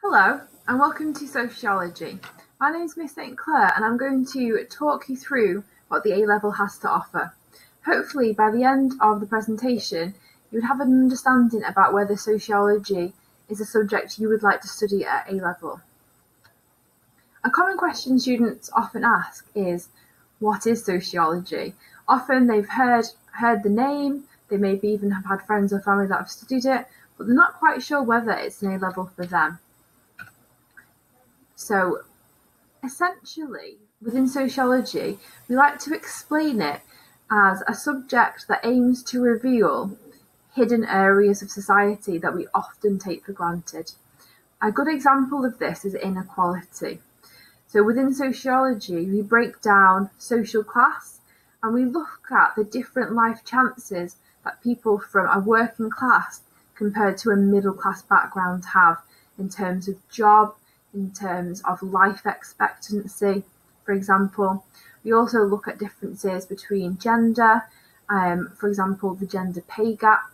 Hello and welcome to Sociology. My name is Miss St Clair and I'm going to talk you through what the A Level has to offer. Hopefully by the end of the presentation you would have an understanding about whether sociology is a subject you would like to study at A Level. A common question students often ask is, what is sociology? Often they've heard the name, they maybe even have had friends or family that have studied it, but they're not quite sure whether it's an A Level for them. So essentially, within sociology, we like to explain it as a subject that aims to reveal hidden areas of society that we often take for granted. A good example of this is inequality. So within sociology, we break down social class and we look at the different life chances that people from a working class compared to a middle class background have in terms of job, in terms of life expectancy, for example. We also look at differences between gender, for example, the gender pay gap.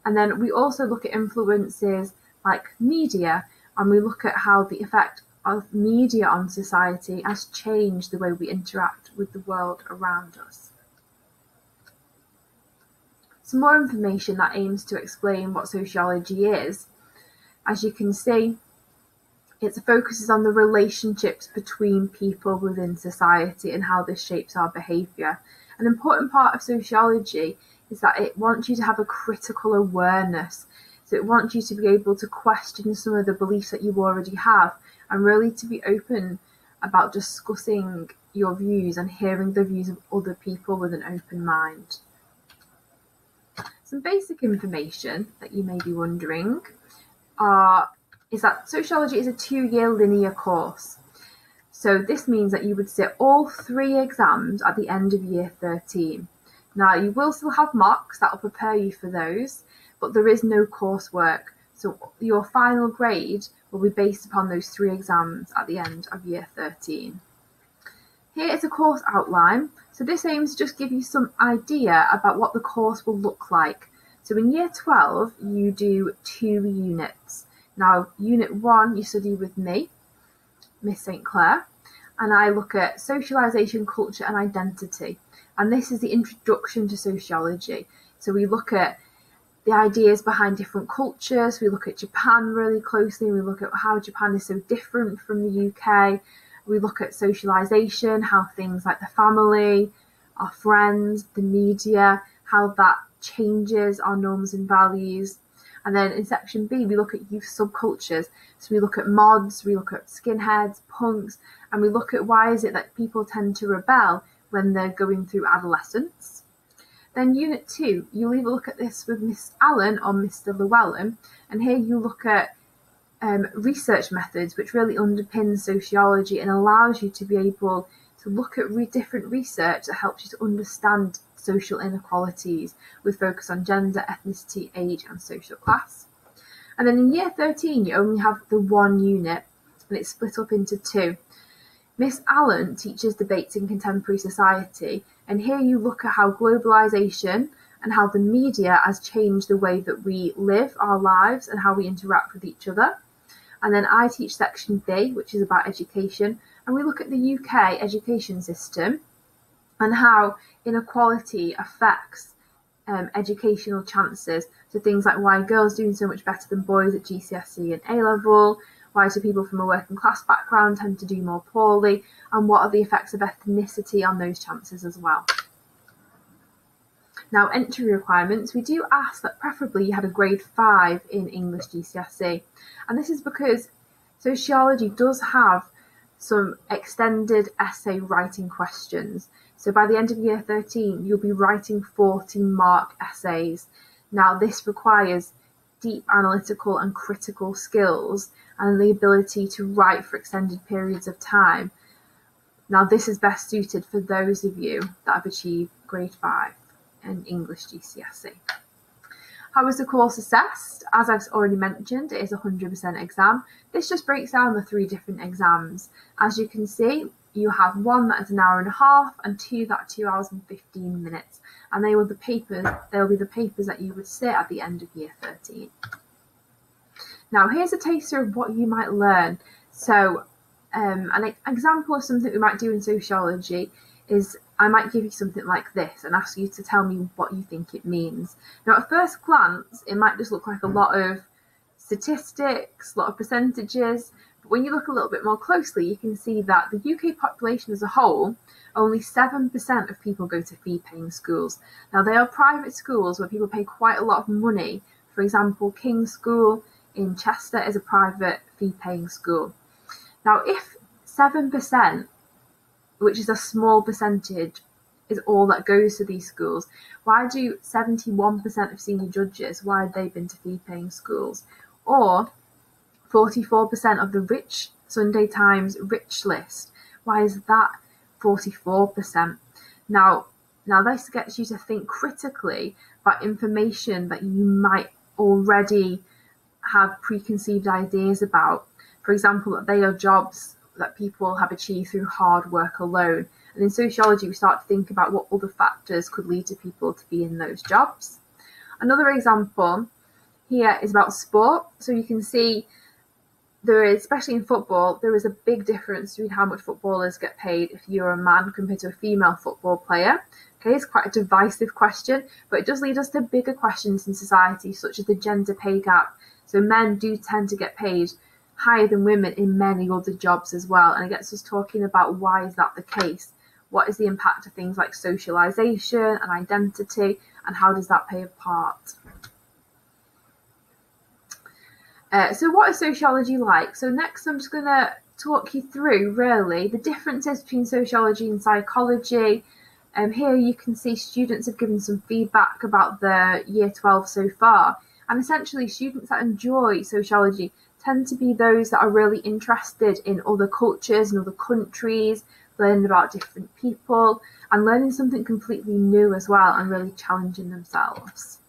And then we also look at influences like media, and we look at how the effect of media on society has changed the way we interact with the world around us. Some more information that aims to explain what sociology is. As you can see, it focuses on the relationships between people within society and how this shapes our behaviour. An important part of sociology is that it wants you to have a critical awareness. So it wants you to be able to question some of the beliefs that you already have and really to be open about discussing your views and hearing the views of other people with an open mind. Some basic information that you may be wondering is that sociology is a 2-year linear course. So this means that you would sit all 3 exams at the end of year 13. Now you will still have mocks that will prepare you for those, but there is no coursework. So your final grade will be based upon those 3 exams at the end of year 13. Here is a course outline. So this aims to just give you some idea about what the course will look like. So in year 12, you do 2 units. Now, unit 1, you study with me, Miss St Clair, and I look at socialisation, culture and identity. And this is the introduction to sociology. So we look at the ideas behind different cultures, we look at Japan really closely, we look at how Japan is so different from the UK, we look at socialisation, how things like the family, our friends, the media, how that changes our norms and values. And then in section B, we look at youth subcultures. So we look at mods, we look at skinheads, punks, and we look at why is it that people tend to rebel when they're going through adolescence. Then unit 2, you'll either look at this with Miss Allen or Mr. Llewellyn, and here you look at research methods which really underpin sociology and allows you to be able to look at different research that helps you to understand social inequalities with focus on gender, ethnicity, age and social class. And then in year 13 you only have the 1 unit and it's split up into 2. Miss Allen teaches debates in contemporary society, and here you look at how globalisation and how the media has changed the way that we live our lives and how we interact with each other. And then I teach section B, which is about education, and we look at the UK education system and how inequality affects educational chances. So things like why girls doing so much better than boys at GCSE and A Level, why do people from a working class background tend to do more poorly, and what are the effects of ethnicity on those chances as well. Now, entry requirements, we do ask that preferably you had a grade 5 in English GCSE, and this is because sociology does have some extended essay writing questions. So by the end of year 13, you'll be writing 40-mark essays. Now, this requires deep analytical and critical skills and the ability to write for extended periods of time. Now, this is best suited for those of you that have achieved grade 5 in English GCSE. How is the course assessed? As I've already mentioned, it is a 100% exam. This just breaks down the 3 different exams. As you can see, you have 1 that is an hour and a half and 2 that are 2 hours and 15 minutes. And they will be the papers that you would sit at the end of year 13. Now, here's a taster of what you might learn. So, an example of something we might do in sociology is I might give you something like this and ask you to tell me what you think it means. Now, at first glance, it might just look like a lot of statistics, a lot of percentages, but when you look a little bit more closely, you can see that the UK population as a whole, only 7% of people go to fee-paying schools. Now, they are private schools where people pay quite a lot of money. For example, King's School in Chester is a private fee-paying school. Now, if 7%, which is a small percentage, is all that goes to these schools, why do 71% of senior judges, why have they been to fee-paying schools? Or 44% of the rich Sunday Times rich list, why is that 44%? Now this gets you to think critically about information that you might already have preconceived ideas about. For example, that they are jobs that people have achieved through hard work alone. And in sociology, we start to think about what other factors could lead to people to be in those jobs. Another example here is about sport. So you can see there is, especially in football, there is a big difference between how much footballers get paid if you're a man compared to a female football player. Okay, it's quite a divisive question, but it does lead us to bigger questions in society, such as the gender pay gap. So men do tend to get paid higher than women in many other jobs as well. And it gets us talking about why is that the case? What is the impact of things like socialization and identity, and how does that play a part? So what is sociology like? So next I'm just going to talk you through really the differences between sociology and psychology. Here you can see students have given some feedback about their year 12 so far, and essentially students that enjoy sociology tend to be those that are really interested in other cultures and other countries, learning about different people and learning something completely new as well, and really challenging themselves.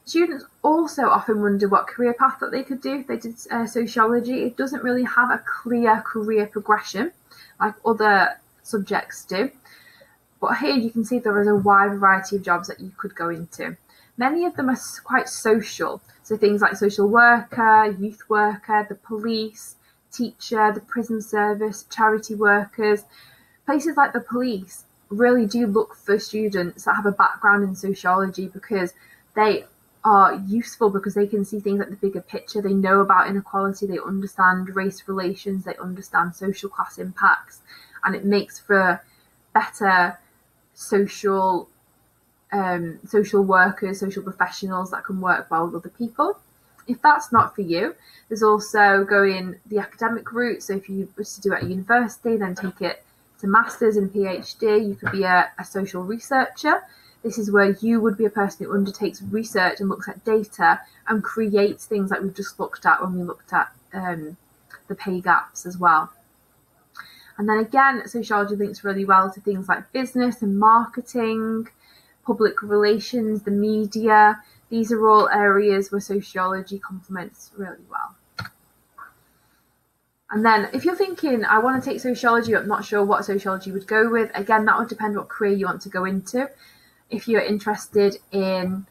Students also often wonder what career path that they could do if they did sociology. It doesn't really have a clear career progression like other subjects do. But here you can see there is a wide variety of jobs that you could go into. Many of them are quite social. So things like social worker, youth worker, the police, teacher, the prison service, charity workers. Places like the police really do look for students that have a background in sociology because they are useful, because they can see things like the bigger picture. They know about inequality, they understand race relations, they understand social class impacts, and it makes for better social workers, social professionals that can work well with other people. If that's not for you, there's also going the academic route. So if you wish to do it at university, then take it to masters and PhD. You could be a social researcher. This is where you would be a person who undertakes research and looks at data and creates things like we've just looked at when we looked at the pay gaps as well. And then again, sociology links really well to things like business and marketing, public relations, the media. These are all areas where sociology complements really well. And then if you're thinking, I want to take sociology, but I'm not sure what sociology would go with, again, that would depend what career you want to go into. If you're interested in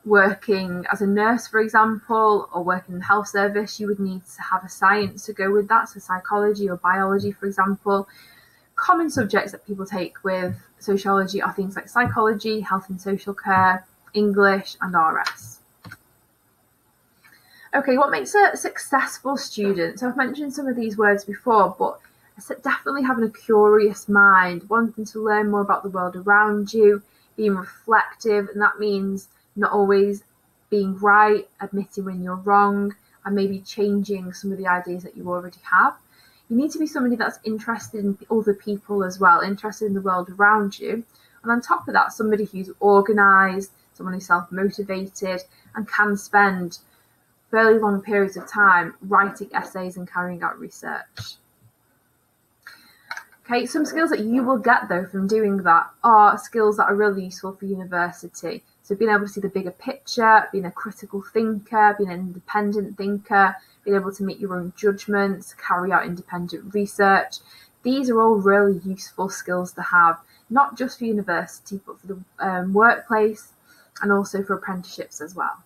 working as a nurse, for example, or working in the health service, you would need to have a science to go with that, so psychology or biology, for example. Common subjects that people take with sociology are things like psychology, health and social care, English, and RS. Okay, what makes a successful student? So I've mentioned some of these words before, but definitely having a curious mind, wanting to learn more about the world around you, being reflective, and that means not always being right, admitting when you're wrong, and maybe changing some of the ideas that you already have. You need to be somebody that's interested in other people as well, interested in the world around you. And on top of that, somebody who's organised, someone who's self-motivated, and can spend fairly long periods of time writing essays and carrying out research. Okay, some skills that you will get though from doing that are skills that are really useful for university. So being able to see the bigger picture, being a critical thinker, being an independent thinker, being able to make your own judgments, carry out independent research. These are all really useful skills to have, not just for university, but for the workplace and also for apprenticeships as well.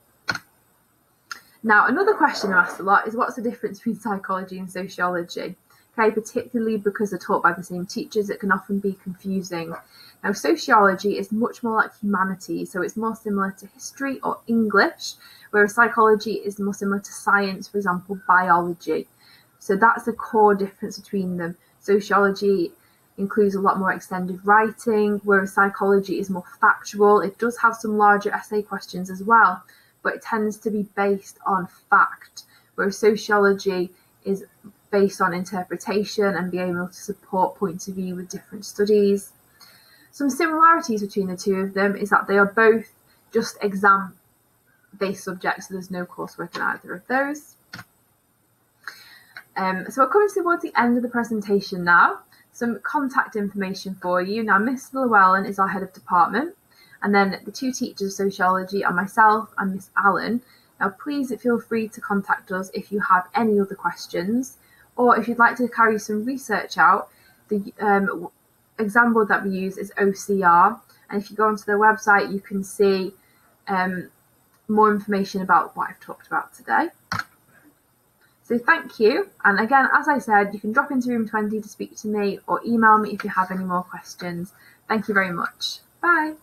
Now, another question I'm asked a lot is, what's the difference between psychology and sociology? Okay, particularly because they're taught by the same teachers, it can often be confusing. Now, sociology is much more like humanities, so it's more similar to history or English, whereas psychology is more similar to science, for example, biology. So that's the core difference between them. Sociology includes a lot more extended writing, whereas psychology is more factual. It does have some larger essay questions as well, but it tends to be based on fact, whereas sociology is based on interpretation and being able to support points of view with different studies. Some similarities between the two of them is that they are both just exam-based subjects, so there's no coursework in either of those. So we're coming towards the end of the presentation now. Some contact information for you. Now, Miss Llewellyn is our head of department, and then the two teachers of sociology are myself and Miss Allen. Now, please feel free to contact us if you have any other questions, or if you'd like to carry some research out. The exam board that we use is OCR, and if you go onto their website, you can see more information about what I've talked about today. So thank you, and again, as I said, you can drop into room 20 to speak to me or email me if you have any more questions. Thank you very much. Bye.